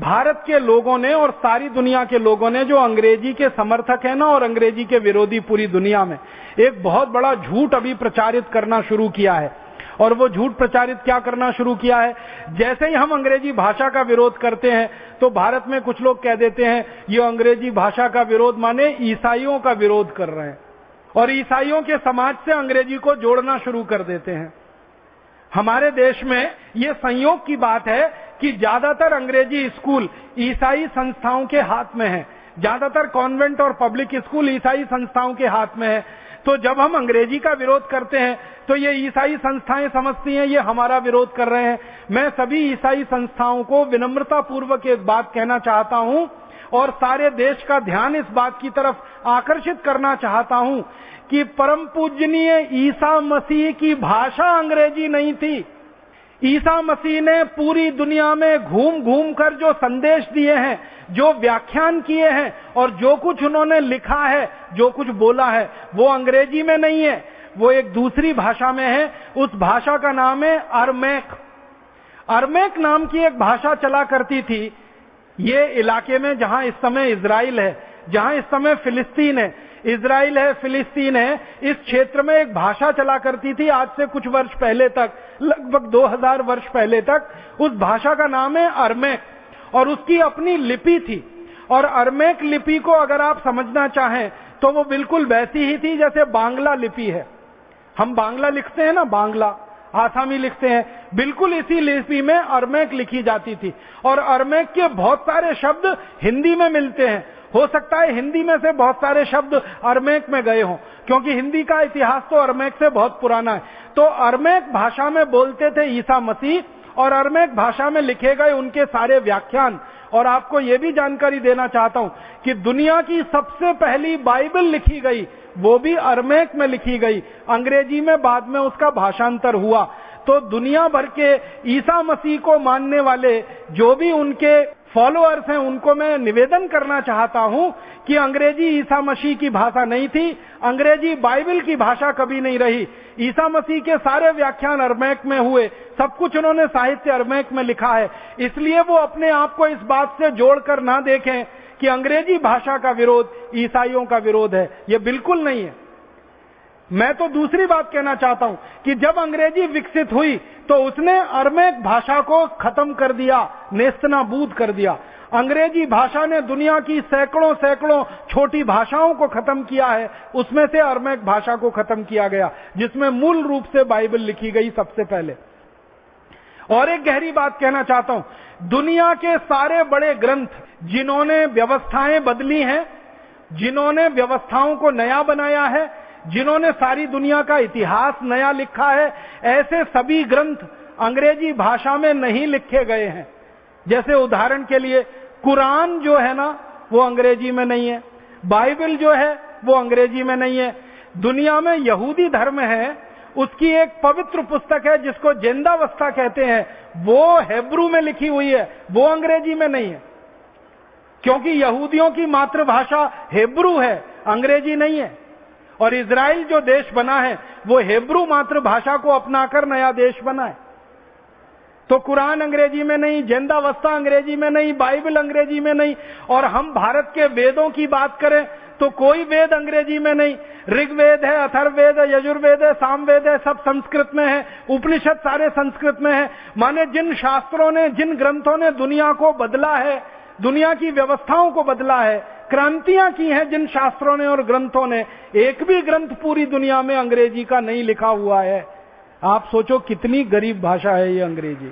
भारत के लोगों ने और सारी दुनिया के लोगों ने जो अंग्रेजी के समर्थक हैं ना और अंग्रेजी के विरोधी पूरी दुनिया में एक बहुत बड़ा झूठ अभी प्रचारित करना शुरू किया है। और वो झूठ प्रचारित क्या करना शुरू किया है, जैसे ही हम अंग्रेजी भाषा का विरोध करते हैं तो भारत में कुछ लोग कह देते हैं ये अंग्रेजी भाषा का विरोध माने ईसाइयों का विरोध कर रहे हैं और ईसाइयों के समाज से अंग्रेजी को जोड़ना शुरू कर देते हैं। हमारे देश में ये संयोग की बात है कि ज्यादातर अंग्रेजी स्कूल ईसाई संस्थाओं के हाथ में है, ज्यादातर कॉन्वेंट और पब्लिक स्कूल ईसाई संस्थाओं के हाथ में है। तो जब हम अंग्रेजी का विरोध करते हैं तो ये ईसाई संस्थाएं समझती हैं ये हमारा विरोध कर रहे हैं। मैं सभी ईसाई संस्थाओं को विनम्रता पूर्वक एक बात कहना चाहता हूं और सारे देश का ध्यान इस बात की तरफ आकर्षित करना चाहता हूं कि परम पूजनीय ईसा मसीह की भाषा अंग्रेजी नहीं थी। ईसा मसीह ने पूरी दुनिया में घूम घूम कर जो संदेश दिए हैं, जो व्याख्यान किए हैं और जो कुछ उन्होंने लिखा है, जो कुछ बोला है, वो अंग्रेजी में नहीं है, वो एक दूसरी भाषा में है। उस भाषा का नाम है अरमैक। अरमैक नाम की एक भाषा चला करती थी ये इलाके में जहां इस समय इजराइल है, जहां इस समय फिलिस्तीन है। इजराइल है, फिलिस्तीन है, इस क्षेत्र में एक भाषा चला करती थी आज से कुछ वर्ष पहले तक, लगभग 2000 वर्ष पहले तक। उस भाषा का नाम है अरमैक और उसकी अपनी लिपि थी। और अरमैक लिपि को अगर आप समझना चाहें तो वो बिल्कुल वैसी ही थी जैसे बांग्ला लिपि है। हम बांग्ला लिखते हैं ना, बांग्ला, आसामी लिखते हैं, बिल्कुल इसी लिपि में अरमैक लिखी जाती थी। और अरमैक के बहुत सारे शब्द हिंदी में मिलते हैं। हो सकता है हिंदी में से बहुत सारे शब्द अरमैक में गए हों, क्योंकि हिंदी का इतिहास तो अरमैक से बहुत पुराना है। तो अरमैक भाषा में बोलते थे ईसा मसीह और अरमैक भाषा में लिखे गए उनके सारे व्याख्यान। और आपको यह भी जानकारी देना चाहता हूं कि दुनिया की सबसे पहली बाइबल लिखी गई वो भी अरमैक में लिखी गई। अंग्रेजी में बाद में उसका भाषांतर हुआ। तो दुनिया भर के ईसा मसीह को मानने वाले जो भी उनके फॉलोअर्स हैं उनको मैं निवेदन करना चाहता हूं कि अंग्रेजी ईसा मसीह की भाषा नहीं थी, अंग्रेजी बाइबल की भाषा कभी नहीं रही। ईसा मसीह के सारे व्याख्यान अरमैक में हुए, सब कुछ उन्होंने साहित्य अरमैक में लिखा है। इसलिए वो अपने आप को इस बात से जोड़कर ना देखें कि अंग्रेजी भाषा का विरोध ईसाइयों का विरोध है, ये बिल्कुल नहीं है। मैं तो दूसरी बात कहना चाहता हूं कि जब अंग्रेजी विकसित हुई तो उसने अरमैक भाषा को खत्म कर दिया, नेस्तनाबूद कर दिया। अंग्रेजी भाषा ने दुनिया की सैकड़ों सैकड़ों छोटी भाषाओं को खत्म किया है, उसमें से अरमैक भाषा को खत्म किया गया जिसमें मूल रूप से बाइबल लिखी गई सबसे पहले। और एक गहरी बात कहना चाहता हूं, दुनिया के सारे बड़े ग्रंथ जिन्होंने व्यवस्थाएं बदली हैं, जिन्होंने व्यवस्थाओं को नया बनाया है, जिन्होंने सारी दुनिया का इतिहास नया लिखा है, ऐसे सभी ग्रंथ अंग्रेजी भाषा में नहीं लिखे गए हैं। जैसे उदाहरण के लिए कुरान जो है ना वो अंग्रेजी में नहीं है, बाइबल जो है वो अंग्रेजी में नहीं है। दुनिया में यहूदी धर्म है, उसकी एक पवित्र पुस्तक है जिसको जेंदावस्ता कहते हैं, वो हेब्रू में लिखी हुई है, वो अंग्रेजी में नहीं है। क्योंकि यहूदियों की मातृभाषा हेब्रू है, अंग्रेजी नहीं है। और इजराइल जो देश बना है वो हेब्रू मातृभाषा को अपनाकर नया देश बना है। तो कुरान अंग्रेजी में नहीं, जेंदावस्ता अंग्रेजी में नहीं, बाइबल अंग्रेजी में नहीं। और हम भारत के वेदों की बात करें तो कोई वेद अंग्रेजी में नहीं। ऋग्वेद है, अथर्ववेद है, यजुर्वेद है, सामवेद है, सब संस्कृत में है। उपनिषद सारे संस्कृत में है। माने जिन शास्त्रों ने, जिन ग्रंथों ने दुनिया को बदला है, दुनिया की व्यवस्थाओं को बदला है, क्रांतियां की हैं जिन शास्त्रों ने और ग्रंथों ने, एक भी ग्रंथ पूरी दुनिया में अंग्रेजी का नहीं लिखा हुआ है। आप सोचो कितनी गरीब भाषा है ये अंग्रेजी।